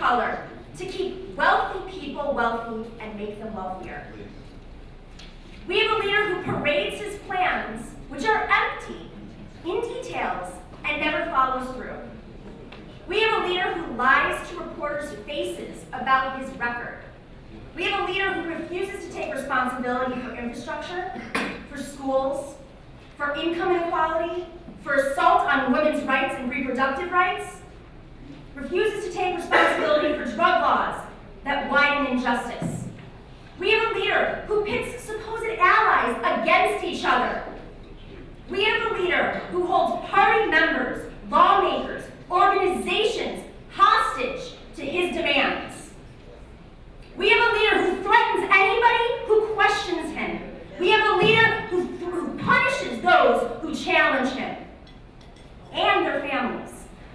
color to keep wealthy people wealthy and make them wealthier. We have a leader who parades his plans, which are empty in details, and never follows through. We have a leader who lies to reporters' faces about his record. We have a leader who refuses to take responsibility for infrastructure, for schools, for income inequality, for assault on women's rights and reproductive rights, refuses to take responsibility for drug laws that widen injustice. We have a leader who pits supposed allies against each other. We have a leader who holds party members, lawmakers, organizations hostage to his demands. We have a leader who threatens anybody who questions him. We have a leader who punishes those who challenge him and their families.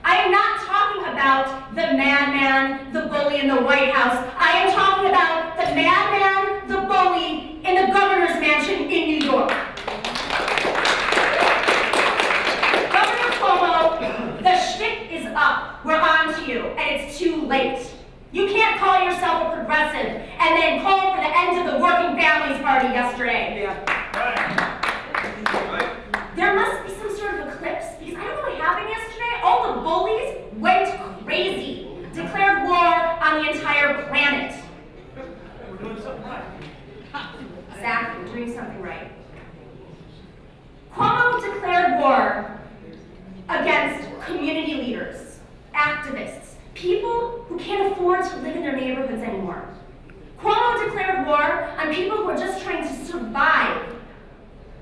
I am not talking about the madman, the bully in the White House. I am talking about the madman, the bully in the governor's mansion in New York. Governor Cuomo, the shtick is up. We're on to you, and it's too late. You can't call yourself a progressive and then call for the end of the Working Families Party yesterday. There must be some sort of eclipse, because I don't know what happened yesterday. All the bullies went crazy, declared war on the entire planet. We're doing something right. Exactly, we're doing something right. Cuomo declared war against community leaders, activists, people who can't afford to live in their neighborhoods anymore. Cuomo declared war on people who are just trying to survive.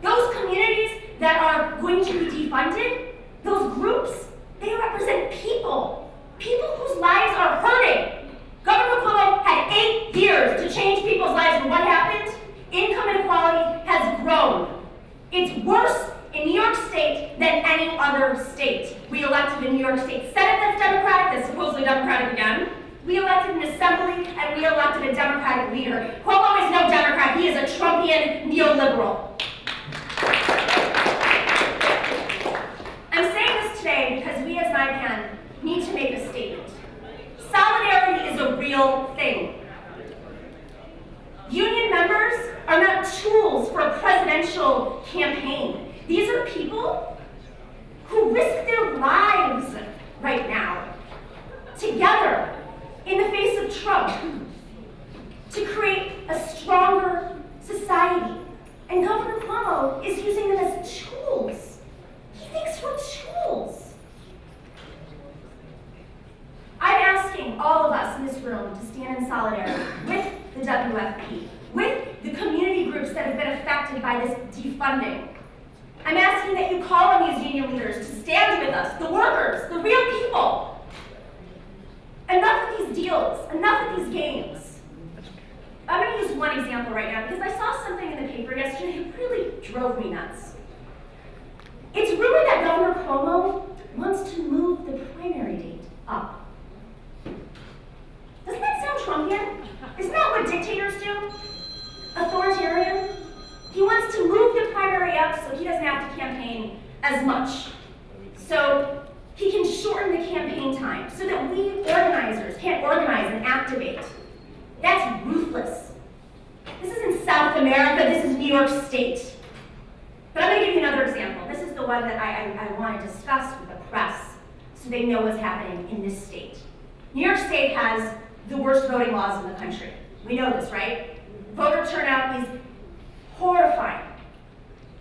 Those communities that are going to be defunded, those groups, they represent people. People whose lives are hurting. Governor Cuomo had 8 years to change people's lives, and what happened? Income inequality has grown. It's worse in New York State than any other state. We elected a New York State Senate that's Democratic, that's supposedly Democratic again. We elected an assembly, and we elected a Democratic leader. Cuomo is no Democrat, he is a Trumpian neoliberal. I'm saying this today because we as NYPAN need to make a statement. Solidarity is a real thing. Union members are not tools for a presidential campaign. These are people who risk their lives right now, together, in the face of Trump, to create a stronger society. And Governor Cuomo is using them as tools. He thinks we're tools. I'm asking all of us in this room to stand in solidarity with the WFP, with the community groups that have been affected by this defunding. I'm asking that you call on these union leaders to stand with us, the workers, the real people. Enough of these deals, enough of these games. I'm going to use one example right now because I saw something in the paper yesterday that really drove me nuts. It's rumored that Governor Cuomo wants to move the primary date up. Doesn't that sound Trumpian? Isn't that what dictators do? Authoritarian? He wants to move the primary up so he doesn't have to campaign as much. So he can shorten the campaign time so that we organizers can't organize and activate. That's ruthless. This isn't South America, this is New York State. But I'm going to give you another example. This is the one that I want to discuss with the press so they know what's happening in this state. New York State has the worst voting laws in the country. We know this, right? Voter turnout is horrifying.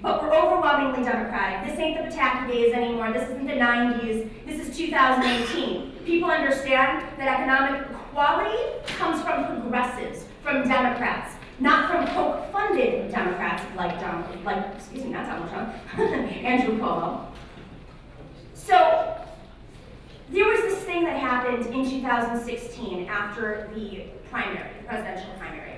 But we're overwhelmingly Democratic. This ain't the Pataki days anymore. This isn't the 90s. This is 2018. People understand that economic equality comes from progressives, from Democrats, not from Koch-funded Democrats like not Donald Trump, Andrew Cuomo. So there was this thing that happened in 2016 after the primary, the presidential primary.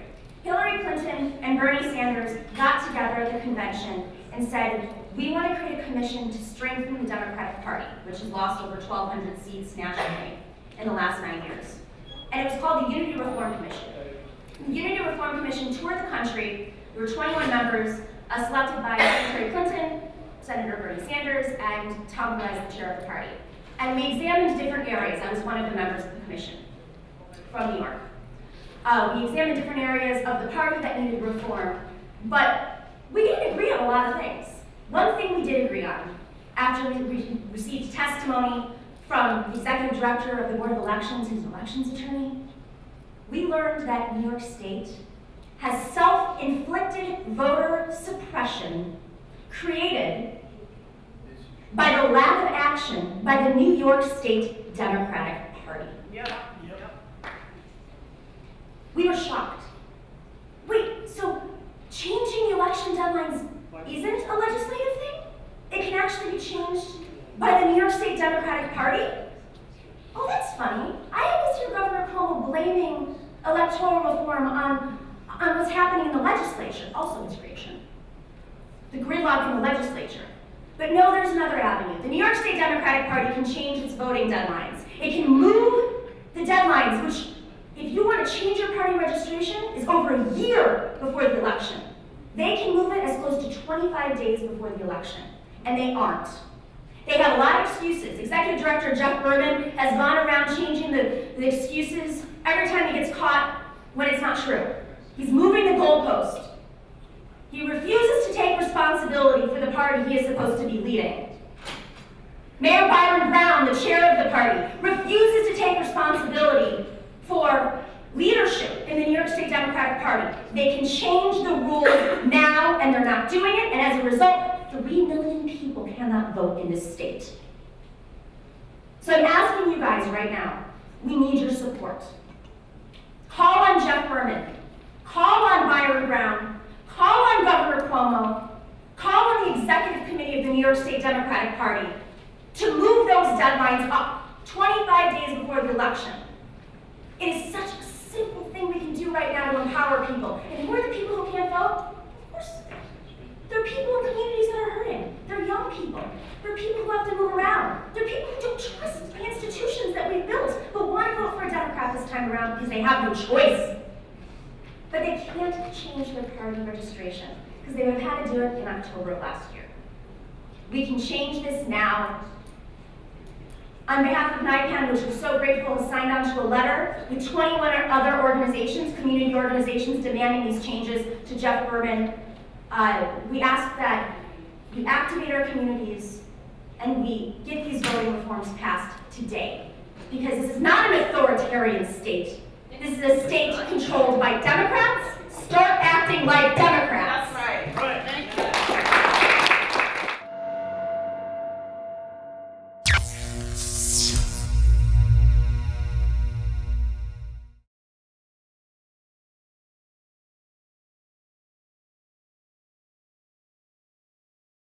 Hillary Clinton and Bernie Sanders got together at the convention and said, we want to create a commission to strengthen the Democratic Party, which has lost over 1,200 seats nationally in the last 9 years. And it was called the Unity Reform Commission. The Unity Reform Commission toured the country. There were 21 members selected by Secretary Clinton, Senator Bernie Sanders, and Tom Perez, the chair of the party. And we examined different areas. I was one of the members of the commission. from New York. We examined different areas of the party that needed reform, but we didn't agree on a lot of things. One thing we did agree on, after we received testimony from the executive director of the Board of Elections, who's an elections attorney, we learned that New York State has self-inflicted voter suppression created by the lack of action by the New York State Democratic Party. Yep. We were shocked. Wait, so changing the election deadlines isn't a legislative thing? It can actually be changed by the New York State Democratic Party? Oh, that's funny. I always hear Governor Cuomo blaming electoral reform on what's happening in the legislature, also integration. The gridlock in the legislature. But no, there's another avenue. The New York State Democratic Party can change its voting deadlines. It can move the deadlines, which, if you want to change your party registration, is over a year before the election. They can move it as close to 25 days before the election, and they aren't. They have a lot of excuses. Executive Director Jeff Berman has gone around changing the excuses every time he gets caught when it's not true. He's moving the goalpost. He refuses to take responsibility for the party he is supposed to be leading. Mayor Byron Brown, the chair of the party, refuses to take responsibility for leadership in the New York State Democratic Party. They can change the rules now, and they're not doing it, and as a result, 3 million people cannot vote in this state. So I'm asking you guys right now, we need your support. Call on Jeff Berman, call on Byron Brown, call on Governor Cuomo, call on the Executive Committee of the New York State Democratic Party to move those deadlines up 25 days before the election. It is such a simple thing we can do right now to empower people. And who are the people who can't vote? Of course, they're people in communities that are hurting. They're young people. They're people who have to move around. They're people who don't trust the institutions that we've built, but want to vote for a Democrat this time around because they have no choice. But they can't change their party registration because they would have had to do it in October of last year. We can change this now. On behalf of NYPAN, which we're so grateful, has signed on to a letter with 21 other organizations, community organizations, demanding these changes to Jeff Berman. We ask that we activate our communities and we get these voting reforms passed today. Because this is not an authoritarian state. This is a state controlled by Democrats. Start acting like Democrats.